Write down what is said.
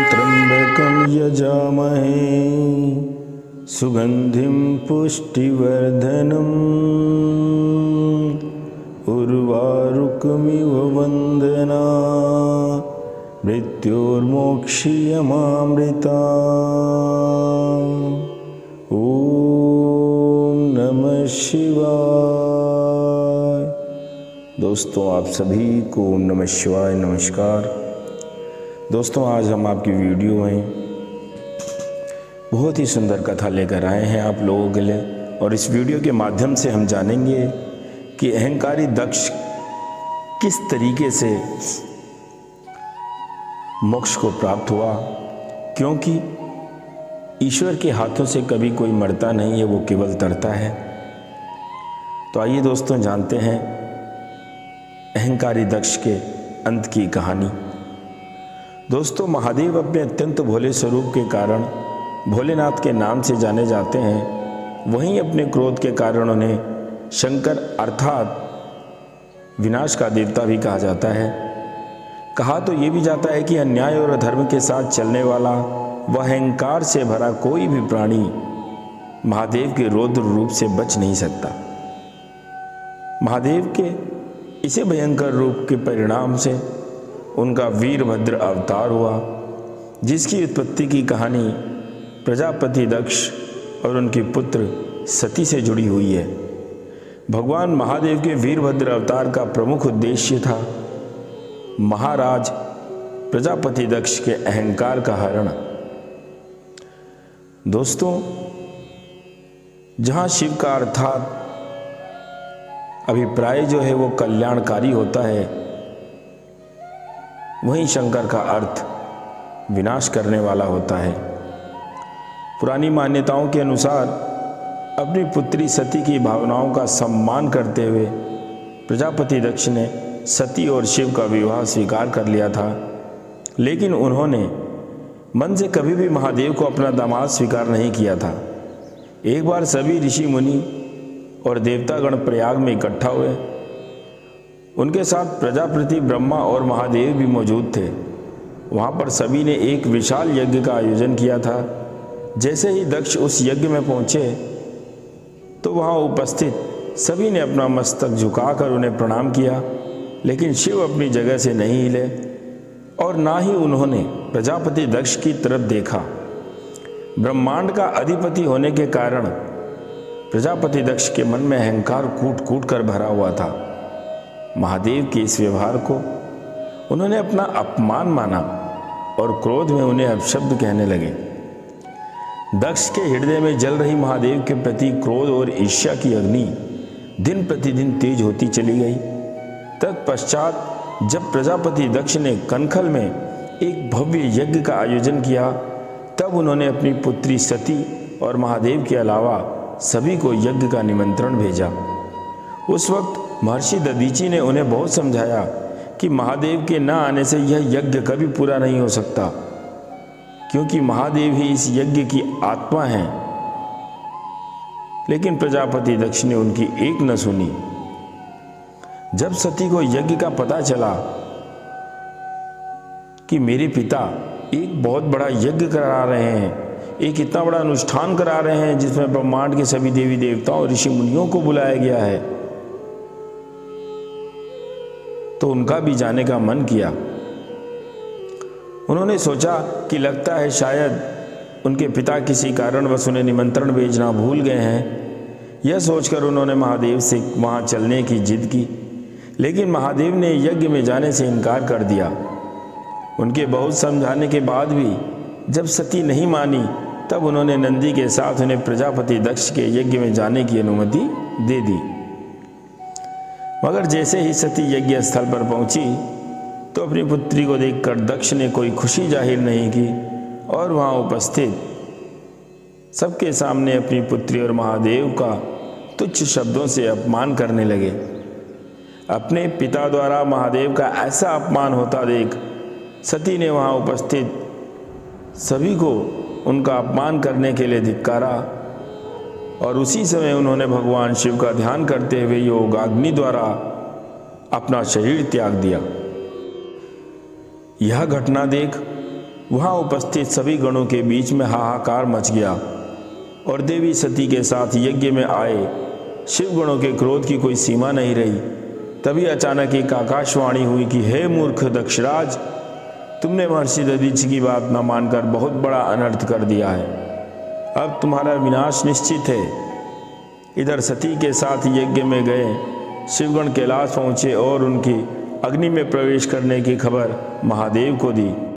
त्र्यंबकं यजामहे सुगंधिं पुष्टिवर्धनम् उर्वारुकमिव वन्दना मृत्योर्मोक्षीयमामृताम्। ओम नमः शिवाय। दोस्तों, आप सभी को ओम नमः शिवाय नमस्कार। दोस्तों, आज हम आपकी वीडियो में बहुत ही सुंदर कथा लेकर आए हैं आप लोगों के लिए, और इस वीडियो के माध्यम से हम जानेंगे कि अहंकारी दक्ष किस तरीके से मोक्ष को प्राप्त हुआ, क्योंकि ईश्वर के हाथों से कभी कोई मरता नहीं है, वो केवल तरता है। तो आइए दोस्तों, जानते हैं अहंकारी दक्ष के अंत की कहानी। दोस्तों, महादेव अपने अत्यंत भोले स्वरूप के कारण भोलेनाथ के नाम से जाने जाते हैं। वहीं अपने क्रोध के कारण उन्हें शंकर अर्थात विनाश का देवता भी कहा जाता है। कहा तो ये भी जाता है कि अन्याय और अधर्म के साथ चलने वाला व अहंकार से भरा कोई भी प्राणी महादेव के रौद्र रूप से बच नहीं सकता। महादेव के इसे भयंकर रूप के परिणाम से उनका वीरभद्र अवतार हुआ, जिसकी उत्पत्ति की कहानी प्रजापति दक्ष और उनके पुत्र सती से जुड़ी हुई है। भगवान महादेव के वीरभद्र अवतार का प्रमुख उद्देश्य था महाराज प्रजापति दक्ष के अहंकार का हरण। दोस्तों, जहां शिव का अर्थात अभिप्राय जो है वो कल्याणकारी होता है, वहीं शंकर का अर्थ विनाश करने वाला होता है। पुरानी मान्यताओं के अनुसार अपनी पुत्री सती की भावनाओं का सम्मान करते हुए प्रजापति दक्ष ने सती और शिव का विवाह स्वीकार कर लिया था, लेकिन उन्होंने मन से कभी भी महादेव को अपना दामाद स्वीकार नहीं किया था। एक बार सभी ऋषि मुनि और देवतागण प्रयाग में इकट्ठा हुए। उनके साथ प्रजापति ब्रह्मा और महादेव भी मौजूद थे। वहाँ पर सभी ने एक विशाल यज्ञ का आयोजन किया था। जैसे ही दक्ष उस यज्ञ में पहुँचे तो वहाँ उपस्थित सभी ने अपना मस्तक झुकाकर उन्हें प्रणाम किया, लेकिन शिव अपनी जगह से नहीं हिले और ना ही उन्होंने प्रजापति दक्ष की तरफ देखा। ब्रह्मांड का अधिपति होने के कारण प्रजापति दक्ष के मन में अहंकार कूट कूट कर भरा हुआ था। महादेव के इस व्यवहार को उन्होंने अपना अपमान माना और क्रोध में उन्हें अपशब्द कहने लगे। दक्ष के हृदय में जल रही महादेव के प्रति क्रोध और ईर्ष्या की अग्नि दिन प्रतिदिन तेज होती चली गई। तत्पश्चात जब प्रजापति दक्ष ने कनखल में एक भव्य यज्ञ का आयोजन किया, तब उन्होंने अपनी पुत्री सती और महादेव के अलावा सभी को यज्ञ का निमंत्रण भेजा। उस वक्त महर्षि दधीचि ने उन्हें बहुत समझाया कि महादेव के न आने से यह यज्ञ कभी पूरा नहीं हो सकता, क्योंकि महादेव ही इस यज्ञ की आत्मा है। लेकिन प्रजापति दक्ष ने उनकी एक न सुनी। जब सती को यज्ञ का पता चला कि मेरे पिता एक बहुत बड़ा यज्ञ करा रहे हैं, एक इतना बड़ा अनुष्ठान करा रहे हैं जिसमें ब्रह्मांड के सभी देवी देवताओं और ऋषि मुनियों को बुलाया गया है, तो उनका भी जाने का मन किया। उन्होंने सोचा कि लगता है शायद उनके पिता किसी कारणवश उन्हें निमंत्रण भेजना भूल गए हैं। यह सोचकर उन्होंने महादेव से वहां चलने की जिद की, लेकिन महादेव ने यज्ञ में जाने से इनकार कर दिया। उनके बहुत समझाने के बाद भी जब सती नहीं मानी, तब उन्होंने नंदी के साथ उन्हें प्रजापति दक्ष के यज्ञ में जाने की अनुमति दे दी। मगर जैसे ही सती यज्ञ स्थल पर पहुंची तो अपनी पुत्री को देखकर दक्ष ने कोई खुशी जाहिर नहीं की और वहां उपस्थित सबके सामने अपनी पुत्री और महादेव का तुच्छ शब्दों से अपमान करने लगे। अपने पिता द्वारा महादेव का ऐसा अपमान होता देख सती ने वहां उपस्थित सभी को उनका अपमान करने के लिए धिक्कारा, और उसी समय उन्होंने भगवान शिव का ध्यान करते हुए योगाग्नि द्वारा अपना शरीर त्याग दिया। यह घटना देख वहाँ उपस्थित सभी गणों के बीच में हाहाकार मच गया और देवी सती के साथ यज्ञ में आए शिवगणों के क्रोध की कोई सीमा नहीं रही। तभी अचानक एक आकाशवाणी हुई कि हे मूर्ख दक्षराज, तुमने महर्षि दधीचि की बात न मानकर बहुत बड़ा अनर्थ कर दिया है। अब तुम्हारा विनाश निश्चित है। इधर सती के साथ यज्ञ में गए शिवगण कैलाश पहुँचे और उनकी अग्नि में प्रवेश करने की खबर महादेव को दी।